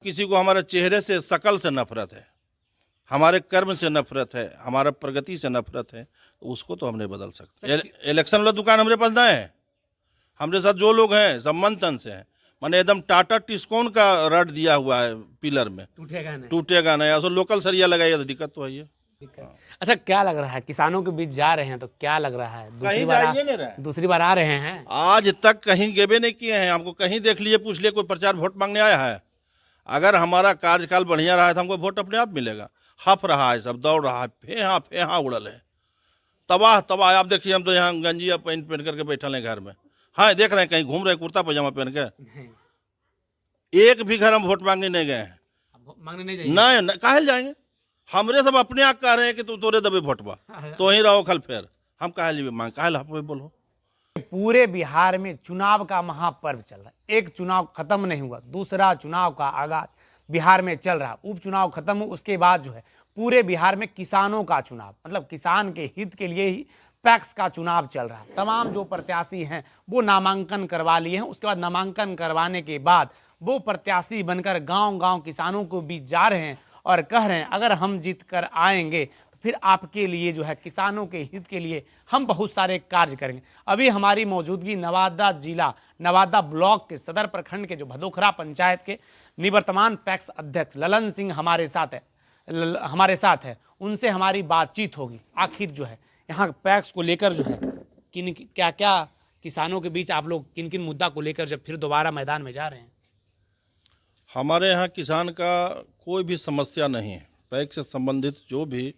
किसी को हमारे चेहरे से, शकल से नफरत है, हमारे कर्म से नफरत है, हमारा प्रगति से नफरत है, तो उसको तो हम नहीं बदल सकते। इलेक्शन वाला दुकान हमारे पास ना है। हमारे साथ जो लोग हैं सब मन तन से हैं। मैंने एकदम टाटा टिस्कोन का रड दिया हुआ है पिलर में, टूटेगा नहीं। ऐसा लोकल सरिया लगाइए तो दिक्कत तो है ये। अच्छा, क्या लग रहा है किसानों के बीच जा रहे हैं तो क्या लग रहा है? कहीं जाइए नहीं रहे, दूसरी बार आ रहे हैं। आज तक कहीं गेबे नहीं किए हैं। हमको कहीं देख लिए, पूछ लिए, कोई प्रचार वोट मांगने आया है? अगर हमारा कार्यकाल बढ़िया रहा है तो हमको वोट अपने आप मिलेगा। हफ रहा है, सब दौड़ रहा है, फेहा फेहा उड़ल है, तबाह तबाह। आप देखिए, हम तो यहाँ गंजिया पहन करके बैठल हैं घर में। हाँ, देख रहे हैं कहीं घूम रहे हैं कुर्ता पजामा पहन के। एक भी घर हम वोट मांगने नहीं गए हैं। मांगने नहीं जाएंगे? नहीं, काहे जाएंगे? हमरे सब अपने आप कह रहे हैं कि तू तोरे दबे वोट बा, तो ही रहो खल फेर। हम काहे लिए मांग, काहे ला बोलो। पूरे बिहार में चुनाव का महापर्व चल रहा है। एक चुनाव खत्म नहीं हुआ, दूसरा चुनाव का आगाज बिहार में चल रहा। उपचुनाव खत्म हो, उसके बाद जो है पूरे बिहार में किसानों का चुनाव, मतलब किसान के हित के लिए ही पैक्स का चुनाव चल रहा है। तमाम जो प्रत्याशी हैं वो नामांकन करवा लिए हैं। उसके बाद नामांकन करवाने के बाद वो प्रत्याशी बनकर गांव-गांव किसानों को बीच जा रहे हैं और कह रहे हैं अगर हम जीत कर आएंगे तो फिर आपके लिए जो है, किसानों के हित के लिए हम बहुत सारे कार्य करेंगे। अभी हमारी मौजूदगी नवादा जिला, नवादा ब्लॉक के सदर प्रखंड के जो भदोखरा पंचायत के निवर्तमान पैक्स अध्यक्ष ललन सिंह हमारे साथ है। उनसे हमारी बातचीत होगी। आखिर जो है यहाँ पैक्स को लेकर जो है क्या क्या किसानों के बीच आप लोग किन किन मुद्दा को लेकर जब फिर दोबारा मैदान में जा रहे हैं? हमारे यहाँ किसान का कोई भी समस्या नहीं है। पैक्स से संबंधित जो भी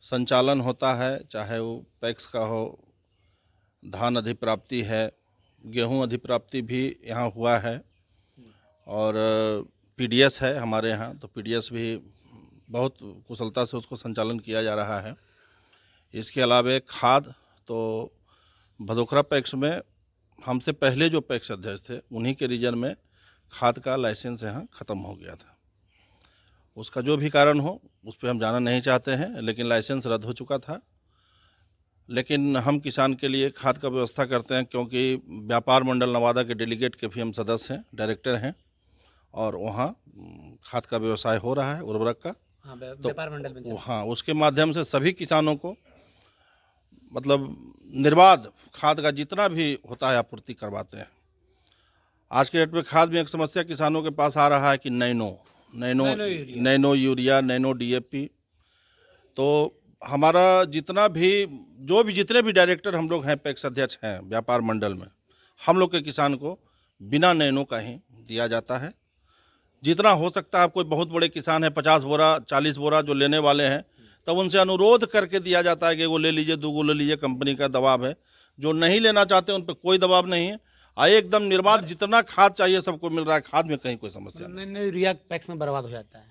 संचालन होता है, चाहे वो पैक्स का हो, धान अधिप्राप्ति है, गेहूं अधिप्राप्ति भी यहाँ हुआ है, और पीडीएस है हमारे यहाँ, तो पीडीएस भी बहुत कुशलता से उसको संचालन किया जा रहा है। इसके अलावा खाद, तो भदोखरा पैक्स में हमसे पहले जो पैक्स अध्यक्ष थे उन्हीं के रीजन में खाद का लाइसेंस यहाँ ख़त्म हो गया था। उसका जो भी कारण हो उस पर हम जाना नहीं चाहते हैं, लेकिन लाइसेंस रद्द हो चुका था। लेकिन हम किसान के लिए खाद का व्यवस्था करते हैं, क्योंकि व्यापार मंडल नवादा के डेलीगेट के भी हम सदस्य हैं, डायरेक्टर हैं, और वहाँ खाद का व्यवसाय हो रहा है, उर्वरक का। व्यापार मंडल में हाँ, उसके माध्यम से सभी किसानों को मतलब निर्बाध खाद का जितना भी होता है आपूर्ति करवाते हैं। आज के डेट में खाद में एक समस्या किसानों के पास आ रहा है कि नैनो यूरिया, नैनो डीएपी। तो हमारा जितने भी डायरेक्टर हम लोग हैं, पैक्स अध्यक्ष हैं व्यापार मंडल में, हम लोग के किसान को बिना नैनो का ही दिया जाता है। जितना हो सकता है, कोई बहुत बड़े किसान है 50 बोरा 40 बोरा जो लेने वाले हैं, तब उनसे अनुरोध करके दिया जाता है कि वो ले लीजिए, 2 ले लीजिए, कंपनी का दबाव है। जो नहीं लेना चाहते उन पर कोई दबाव नहीं है। एकदम निर्बाध जितना खाद चाहिए सबको मिल रहा है। खाद में कहीं कोई समस्या नहीं। यूरिया पैक्स में बर्बाद हो जाता है?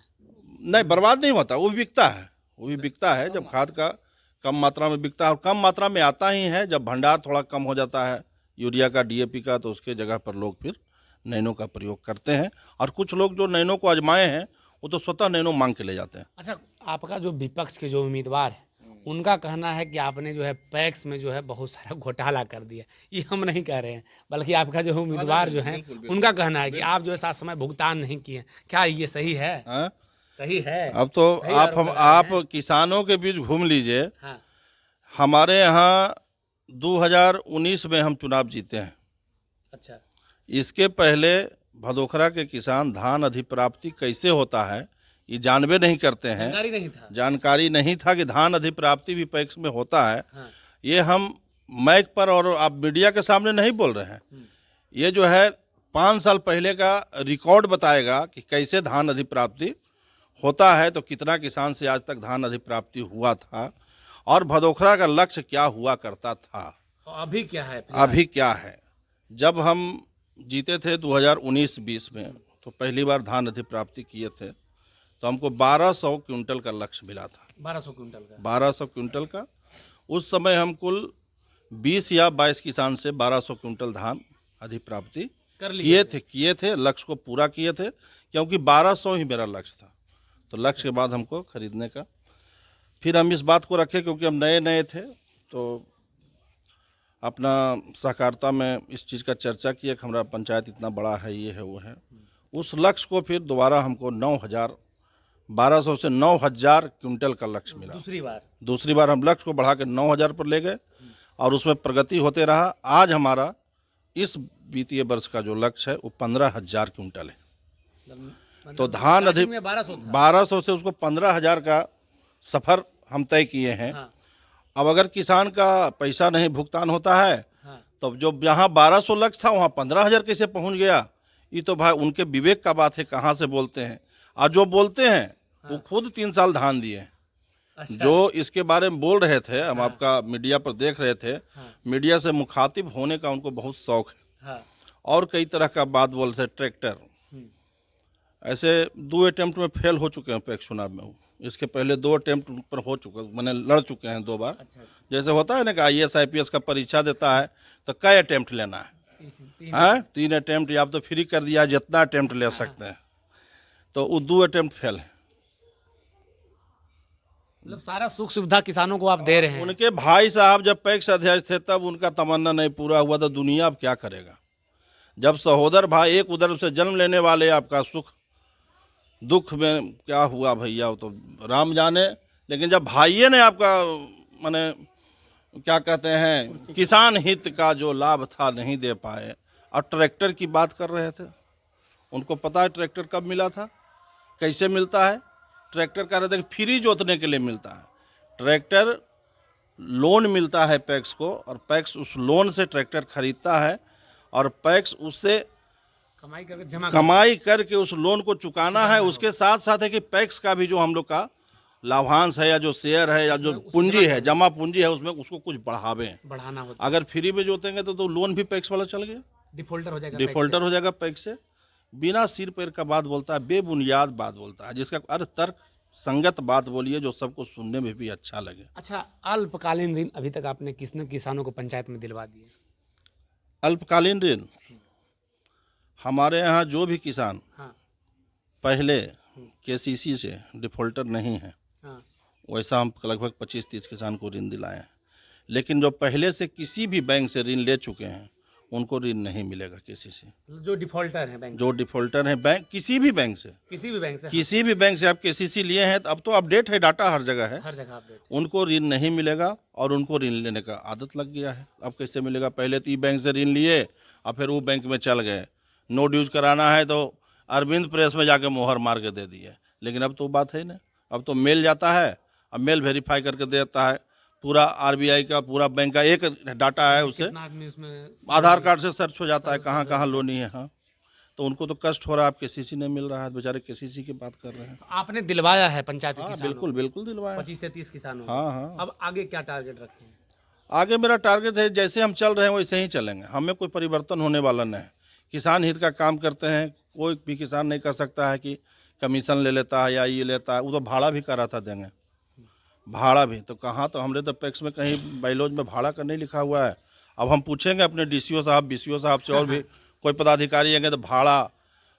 नहीं, बर्बाद नहीं होता, वो भी बिकता है। जब खाद का कम मात्रा में बिकता है, और कम मात्रा में आता ही है जब भंडार थोड़ा कम हो जाता है यूरिया का, डीएपी का, तो उसके जगह पर लोग फिर नैनो का प्रयोग करते हैं। और कुछ लोग जो नैनो को आजमाए हैं वो तो स्वतः नैनो मांग के ले जाते हैं। अच्छा, आपका जो विपक्ष के जो उम्मीदवार है उनका कहना है कि आपने जो है पैक्स में जो है बहुत सारा घोटाला कर दिया। ये हम नहीं कह रहे हैं, बल्कि आपका जो उम्मीदवार जो है उनका कहना है कि आप जो है साथ समय भुगतान नहीं किए। क्या ये सही है? सही है। अब तो आप किसानों के बीच घूम लीजिए। हाँ। हमारे यहाँ 2019 में हम चुनाव जीते हैं। अच्छा। इसके पहले भदोखरा के किसान धान अधिप्राप्ति कैसे होता है ये जानबे नहीं करते हैं। जानकारी नहीं था कि धान अधिप्राप्ति भी पैक्स में होता है। हाँ। ये हम माइक पर और आप मीडिया के सामने नहीं बोल रहे हैं। ये जो है 5 साल पहले का रिकॉर्ड बताएगा कि कैसे धान अधिप्राप्ति होता है, तो कितना किसान से आज तक धान अधिप्राप्ति हुआ था, और भदोखरा का लक्ष्य क्या हुआ करता था, अभी क्या है। जब हम जीते थे 2019-20 में, तो पहली बार धान अधिप्राप्ति किए थे, तो हमको 1200 क्विंटल का लक्ष्य मिला था। 1200 क्विंटल का। उस समय हम कुल 20 या 22 किसान से 1200 क्विंटल धान अधिप्राप्ति किए थे। लक्ष्य को पूरा किए थे, क्योंकि 1200 ही मेरा लक्ष्य था। तो लक्ष्य के बाद हमको खरीदने का फिर हम इस बात को रखे, क्योंकि हम नए थे, तो अपना सहकारिता में इस चीज़ का चर्चा किया कि हमारा पंचायत इतना बड़ा है, ये है वो है। उस लक्ष्य को फिर दोबारा हमको 9,1200 से 9,000 क्विंटल का लक्ष्य मिला। दूसरी बार हम लक्ष्य को बढ़ा के 9,000 पर ले गए और उसमें प्रगति होते रहा। आज हमारा इस वित्तीय वर्ष का जो लक्ष्य है वो 15,000 क्विंटल है। तो धान अधिक 1200 से उसको 15,000 का सफ़र हम तय किए हैं। अब अगर किसान का पैसा नहीं भुगतान होता है तो जो यहाँ 1200 लक्ष्य था वहाँ 15,000 कैसे पहुँच गया, ये तो भाई उनके विवेक का बात है, कहाँ से बोलते हैं। और जो बोलते हैं वो खुद 3 साल धान दिए हैं। जो इसके बारे में बोल रहे थे, हम आपका मीडिया पर देख रहे थे, मीडिया से मुखातिब होने का उनको बहुत शौक है। और कई तरह का बात बोल रहे थे, ट्रैक्टर ऐसे 2 अटेम्प्ट में फेल हो चुके हैं पैक्स चुनाव में। इसके पहले 2 अटेम्प्ट पर हो चुके, मैंने लड़ चुके हैं 2 बार। जैसे होता है ना कि IAS IPS का परीक्षा देता है तो कई अटेम्प्ट लेना है, 3 अटेम्प्ट, या तो फ्री कर दिया, जितना अटेम्प्ट ले सकते हैं। तो वो 2 अटेम्प्ट फेल है। मतलब सारा सुख सुविधा किसानों को आप दे रहे हैं। उनके भाई साहब जब पैक्स अध्यक्ष थे तब उनका तमन्ना नहीं पूरा हुआ तो दुनिया अब क्या करेगा। जब सहोदर भाई एक उधर से जन्म लेने वाले, आपका सुख दुख में क्या हुआ भैया वो तो राम जाने। लेकिन जब भाइये ने आपका माने क्या कहते हैं किसान हित का जो लाभ था नहीं दे पाए, और ट्रैक्टर की बात कर रहे थे। उनको पता है ट्रैक्टर कब मिला था, कैसे मिलता है। ट्रैक्टर का रहता है फ्री जोतने के लिए मिलता है। ट्रैक्टर लोन मिलता है पैक्स को, और पैक्स उस लोन से ट्रैक्टर खरीदता है, और पैक्स उससे कमाई करके उस लोन को चुकाना है। उसके साथ साथ है कि पैक्स का भी जो हम लोग का लाभांश है, या जो शेयर है, या जो पूंजी है, जमा पूंजी है, उसमें उसको कुछ बढ़ाना होता है। अगर फ्री में जोतेंगे तो लोन भी पैक्स वाला चल गया, डिफॉल्टर हो जाएगा पैक्स से। बिना सिर पैर का बात बोलता है, बेबुनियाद बात बोलता है, जिसका अर्थ तर्क संगत बात बोलिए जो सबको सुनने में भी अच्छा लगे। अच्छा, अल्पकालीन ऋण अभी तक आपने किसने किसानों को पंचायत में दिलवा दिए? अल्पकालीन ऋण हमारे यहाँ जो भी किसान पहले KCC से डिफॉल्टर नहीं है, वैसा हम लगभग 25-30 किसान को ऋण दिलाए हैं। लेकिन जो पहले से किसी भी बैंक से ऋण ले चुके हैं उनको ऋण नहीं मिलेगा KCC। जो डिफॉल्टर हैं बैंक, जो डिफॉल्टर हैं बैंक, किसी भी बैंक से आप KCC लिए हैं, तो अब तो अपडेट है, डाटा हर जगह है, हर जगह अपडेट। उनको ऋण नहीं मिलेगा, और उनको ऋण लेने का आदत लग गया है। अब कैसे मिलेगा, पहले तो बैंक से ऋण लिए और फिर वो बैंक में चल गए, नो ड्यूज कराना है तो अरविंद प्रेस में जाके मोहर मार के दे दिए। लेकिन अब तो बात है ना, अब तो मेल जाता है, अब मेल वेरीफाई करके देता है। पूरा RBI का पूरा बैंक का एक डाटा है, उससे आधार कार्ड से सर्च हो जाता है कहाँ कहाँ लोनी है। हाँ, तो उनको तो कष्ट हो रहा है, अब KCC नहीं मिल रहा है, बेचारे KCC की बात कर रहे हैं। तो आपने दिलवाया है पंचायत के किसानों? बिल्कुल बिल्कुल दिलवाया, 25 से 30 किसानों। हाँ। अब आगे क्या टारगेट रखें? आगे मेरा टारगेट है जैसे हम चल रहे हैं वैसे ही चलेंगे, हमें कोई परिवर्तन होने वाला नहीं है। किसान हित का काम करते हैं, कोई भी किसान नहीं कर सकता है कि कमीशन ले लेता है या ये लेता है। वो तो भाड़ा भी करा था देंगे, भाड़ा भी तो कहाँ, तो हमने तो पैक्स में कहीं बाइलॉज में भाड़ा का नहीं लिखा हुआ है। अब हम पूछेंगे अपने DCO साहब, BCO साहब से, और भी कोई पदाधिकारी आएंगे तो भाड़ा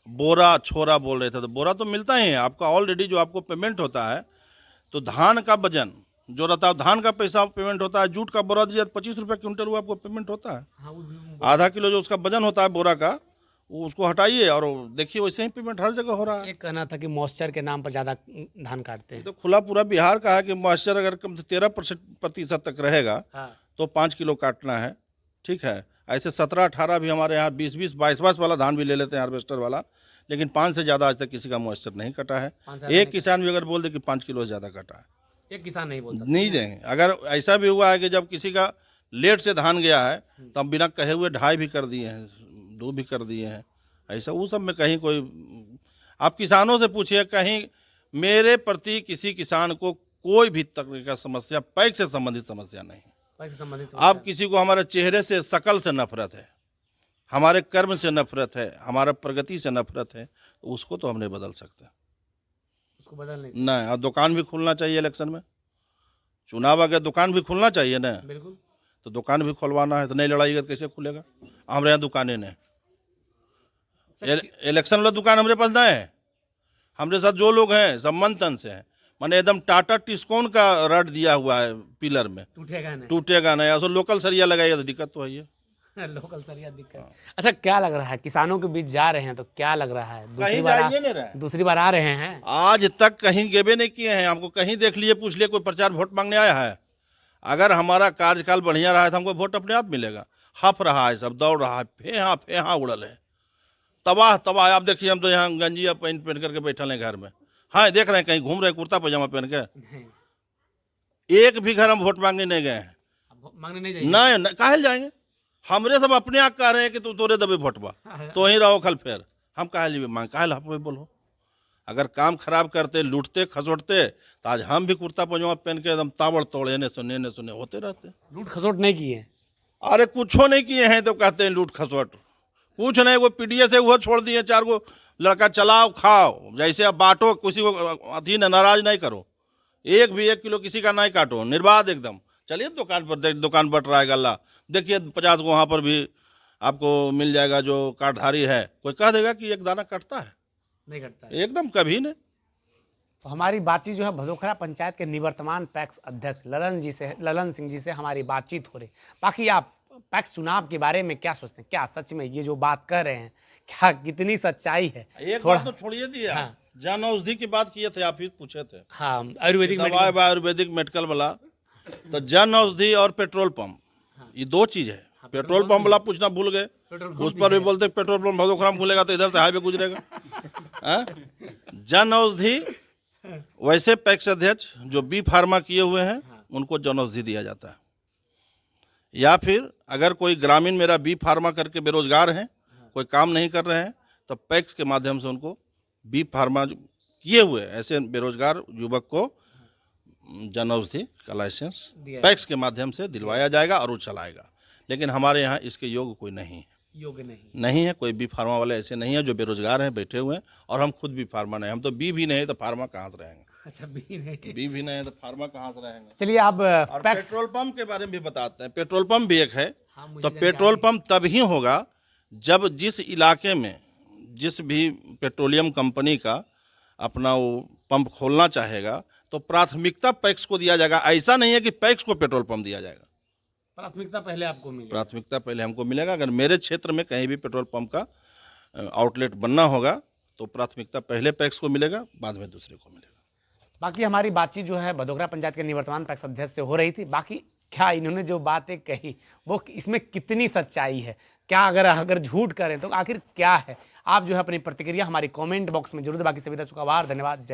बोरा छोरा बोल रहे थे, तो बोरा तो मिलता ही है आपका ऑलरेडी, जो आपको पेमेंट होता है। तो धान का वजन जो रहता है, धान का पैसा पेमेंट होता है, जूट का बोरा दिया 25 रुपये क्विंटल वो आपको पेमेंट होता है। आधा किलो जो उसका वजन होता है बोरा का, वो उसको हटाइए और देखिए वैसे ही पेमेंट हर जगह हो रहा है। एक कहना था कि मॉइस्चर के नाम पर ज़्यादा धान काटते हैं। तो खुला पूरा बिहार का है कि मॉइस्चर अगर कम से 13% तक रहेगा तो 5 किलो काटना है, ठीक है। ऐसे 17-18 भी हमारे यहाँ 20-20, 22-22 वाला धान भी ले लेते हैं हार्वेस्टर वाला, लेकिन 5 से ज़्यादा आज तक किसी का मॉइस्चर नहीं कटा है। एक किसान भी अगर बोल दे कि 5 किलो से ज़्यादा कटा है, एक किसान नहीं बोलता, नहीं देंगे। अगर ऐसा भी हुआ है कि जब किसी का लेट से धान गया है तब बिना कहे हुए ढाई भी कर दिए हैं, 2 भी कर दिए हैं। ऐसा वो सब में कहीं कोई, आप किसानों से पूछिए, कहीं मेरे प्रति किसी किसान को कोई भी तकनीक का समस्या, पैक से संबंधित समस्या नहीं। आप किसी को हमारे चेहरे से, शकल से नफरत है, हमारे कर्म से नफरत है, हमारा प्रगति से नफरत है, तो उसको तो हम नहीं बदल सकते, उसको बदल नहीं सकते। और दुकान भी खुलना चाहिए इलेक्शन में, चुनाव आ गया, दुकान भी खुलना चाहिए ना। बिल्कुल, तो दुकान भी खुलवाना है, तो नहीं लड़ाइएगा तो कैसे खुलेगा। हमारे यहाँ दुकानें नहीं, इलेक्शन वाला दुकान हमारे पास नहीं है। हमारे साथ जो लोग हैं सब मन तन से हैं, माने एकदम टाटा टिस्कोन का रड दिया हुआ है पिलर में, टूटेगा नहीं। ऐसा लोकल सरिया लगाइएगा तो दिक्कत तो है। लोकल सरिया दिक्कत। अच्छा, क्या लग रहा है, किसानों के बीच जा रहे हैं तो क्या लग रहा है, कहीं जाइए नहीं रहे, दूसरी बार आ रहे हैं? आज तक कहीं गेबे नहीं किए हैं। हमको कहीं देख लिए, पूछ लिए कोई प्रचार वोट मांगने आया है? अगर हमारा कार्यकाल बढ़िया रहा है तो हमको वोट अपने आप मिलेगा। हफ रहा है, सब दौड़ रहा है, फेहा फेहा उड़ल है, तबाह तबाह। आप देखिए, हम तो यहाँ गंजी या पैंट पहन करके बैठल हैं घर में। हाँ, देख रहे हैं कहीं घूम रहे हैं कुर्ता पजामा पहन के। एक भी घर हम वोट मांगे नहीं गए हैं। मांगने नहीं जाइए। नहीं, काहे जाएंगे? हमरे सब अपने आप कह रहे हैं कि तू तोरे दबे वोटबा, तो ही रहो कल फिर। हम काहे लिए मांग, काहे ला बोलो? अगर काम खराब करते, लूटते खसोटते, तो आज हम भी कुर्ता पजामा पहन के एकदम ताबड़ तोड़ एने सुने होते रहते। लूट खसोट नहीं किए? अरे कुछो नहीं किए हैं तो कहते हैं लूट खसोट। कुछ नहीं, वो पीडीए से वो छोड़ दिए, 4 गो लड़का चलाओ खाओ, जैसे अब बांटो, किसी को अथी नाराज नहीं करो, एक भी 1 किलो किसी का नहीं काटो, निर्बाध एकदम। चलिए दुकान पर, दुकान बट रहा है गल्ला, देखिए 50 को वहाँ पर भी आपको मिल जाएगा जो कार्डधारी है। कोई कह देगा कि एक दाना कटता है? नहीं करता है। एकदम कभी नहीं। तो हमारी बातचीत जो है भदोखरा पंचायत के निवर्तमान पैक्स अध्यक्ष ललन सिंह जी से हमारी बातचीत हो रही। बाकी आप पैक्स चुनाव के बारे में क्या सोचते हैं? क्या सच में ये जो बात कर रहे हैं, क्या कितनी सच्चाई है? एक बात तो छोड़िए दिया, हाँ। जन औषधि की बात किए थे, आप ही पूछे थे। हाँ, आयुर्वेदिक दवाई आयुर्वेदिक मेडिकल वाला, तो जन औषधि और पेट्रोल पंप, ये 2 चीज है। पेट्रोल पंप वाला पूछना भूल गए, उस पर भी बोलते पेट्रोल पंप भदोखरा में खुलेगा तो इधर से हाईवे गुजरेगा। जन औषधि, वैसे पैक्स अध्यक्ष जो बी फार्मा किए हुए हैं उनको जन औषधि दिया जाता है। या फिर अगर कोई ग्रामीण मेरा बी फार्मा करके बेरोजगार हैं, कोई काम नहीं कर रहे हैं, तो पैक्स के माध्यम से उनको बी फार्मा किए हुए ऐसे बेरोजगार युवक को जन औषधि का लाइसेंस पैक्स के माध्यम से दिलवाया जाएगा और वो चलाएगा। लेकिन हमारे यहाँ इसके योग्य कोई नहीं है, नहीं है। कोई बी फार्मा वाले ऐसे नहीं है जो बेरोजगार हैं, बैठे हुए हैं। और हम खुद बी फार्मा नहीं, हम तो बी भी नहीं तो फार्मा कहाँ से रहेंगे? अच्छा, बी भी नहीं है तो फार्मा कहाँ से रहेंगे? चलिए आप और पेट्रोल पंप के बारे में भी बताते हैं। पेट्रोल पंप भी एक है। तो पेट्रोल पंप तभी होगा जब जिस इलाके में जिस भी पेट्रोलियम कंपनी का अपना वो पंप खोलना चाहेगा तो प्राथमिकता पैक्स को दिया जाएगा। ऐसा नहीं है कि पैक्स को पेट्रोल पंप दिया जाएगा। प्राथमिकता पहले आपको मिलेगा। प्राथमिकता पहले हमको मिलेगा। अगर मेरे क्षेत्र में कहीं भी पेट्रोल पंप का आउटलेट बनना होगा तो प्राथमिकता पहले पैक्स को मिलेगा, बाद में दूसरे को मिलेगा। बाकी हमारी बातचीत जो है भदोखरा पंचायत के निवर्तमान पैक्स अध्यक्ष से हो रही थी। बाकी क्या इन्होंने जो बातें कही वो इसमें कितनी सच्चाई है, क्या अगर झूठ करें तो आखिर क्या है? आप जो है अपनी प्रतिक्रिया हमारी कमेंट बॉक्स में जरूर। बाकी सभी दर्शकों का आभार, धन्यवाद।